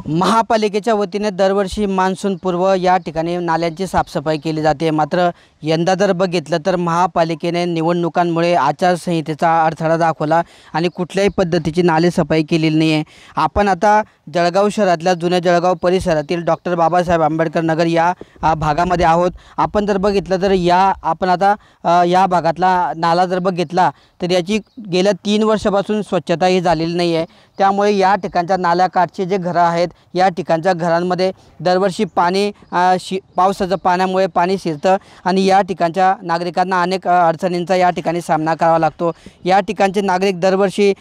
महापालिकेच्या वतीने दरवर्षी मान्सून पूर्व या ठिकाणी नाल्यांची साफसफाई केली जाते। मात्र यंदा जर बघितलं तर महापालिकेने निवडणुकांमुळे आचारसंहितेचा अडथळा दाखवला आणि कुठल्याही पद्धतीची नालेसफाई केलेली नाही आहे। आपण आता जळगाव शहरातल्या जुन्या जळगाव परिसरातील डॉक्टर बाबासाहेब आंबेडकर नगर या भागामध्ये आहोत। आपण जर बघितलं तर आपण आता या भागातला नाला जर बघितला तर याची गेल्या 3 वर्षापासून स्वच्छता ही झालेली नाही आहे। त्यामुळे या ठिकाणच्या नाल्याकाठचे जे घरं आहेत या ठिकाणच्या घरांमध्ये दरवर्षी पाणी पावसाच्या पाण्यामुळे पाणी शिरतं आणि या ठिकाणच्या नागरिकांना अनेक अडचणींचा या ठिकाणी सामना करावा लागतो। या ठिकाणचे नागरिक दरवर्षी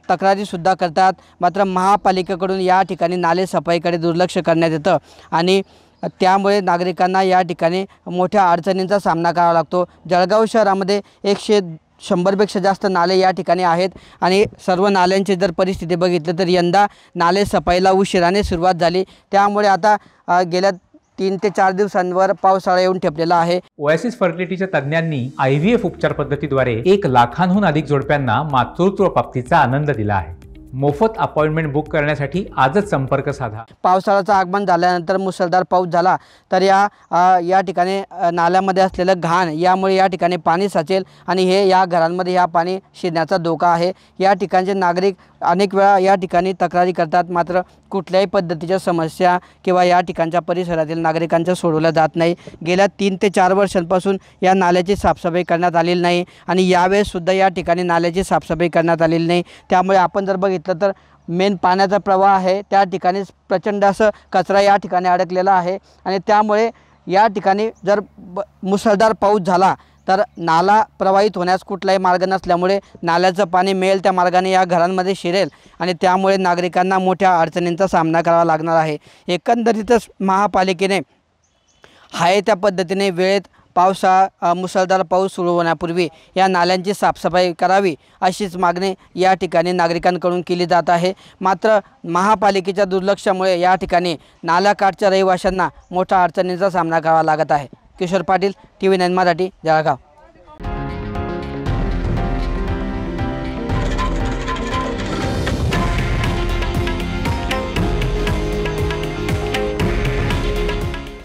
तक्रारीसुद्धा करतात। मात्र महापालिकेकडून या ठिकाणी नाले सफाईकडे दुर्लक्ष करण्यात येतं आणि त्यामुळे नागरिकांना या ठिकाणी मोठ्या अडचणींचा सामना करावा लागतो। जळगाव शहरामध्ये 100पेक्षा जास्त नाले या ठिकाणी आहेत आणि सर्व नाल्यांची जर परिस्थिती बघितली तर यंदा नाले सफाईला उशिराने सुरुवात झाली। त्यामुळे आता गेल्या 3 ते 4 दिवसांवर पावसाळा येऊन ठेपलेला आहे। ओएसिस फर्टिलिटीच्या तज्ञांनी IVF उपचार पद्धतीद्वारे 1 लाखांहून अधिक जोडप्यांना मातृत्व प्राप्तीचा आनंद दिला आहे। मोफत अपॉइंटमेंट बुक करण्यासाठी आजच संपर्क साधा। पावसाळ्याचं आगमन झाल्यानंतर मुसळधार पाऊस झाला तर या ठिकाणी नाल्यामध्ये असलेलं घाण यामुळे या ठिकाणी पाणी साचेल आणि हे या घरांमध्ये या पाणी शिरण्याचा धोका आहे। या ठिकाणचे नागरिक अनेक वेळा या ठिकाणी तक्रारी करतात। मात्र कुठल्याही पद्धतीच्या समस्या किंवा या ठिकाणच्या परिसरातील नागरिकांच्या सोडवल्या जात नाही। गेल्या 3 ते 4 वर्षांपासून या नाल्याची साफसफाई करण्यात आलेली नाही आणि यावेळेससुद्धा या ठिकाणी नाल्याची साफसफाई करण्यात आलेली नाही। त्यामुळे आपण जर बघितलं तर मेन पाण्याचा प्रवाह आहे त्या ठिकाणी प्रचंड असं कचरा या ठिकाणी अडकलेला आहे आणि त्यामुळे या ठिकाणी जर मुसळधार पाऊस झाला तर नाला प्रवाहित होण्यास कुठलाही मार्ग नसल्यामुळे नाल्याचं पाणी मिळेल त्या मार्गाने या घरांमध्ये शिरेल आणि त्यामुळे नागरिकांना मोठ्या अडचणींचा सामना करावा लागणार आहे। एकंदरीतच महापालिकेने आहे त्या पद्धतीने वेळेत मुसळधार पाऊस सुरू होण्यापूर्वी या नाल्यांची साफसफाई करावी अशीच मागणी या ठिकाणी नागरिकांकडून केली जात आहे। मात्र महापालिकेच्या दुर्लक्षामुळे या ठिकाणी नाल्याकाठच्या रहिवाशांना मोठ्या अडचणींचा सामना करावा लागत आहे। किशोर पाटील, TV9 मराठी, जळगाव।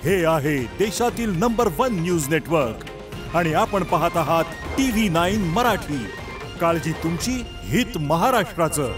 हे आहे देशातील नंबर 1 न्यूज नेटवर्क आणि आपण पाहत आहात TV9 मराठी। काळजी तुमची, हित महाराष्ट्राचं।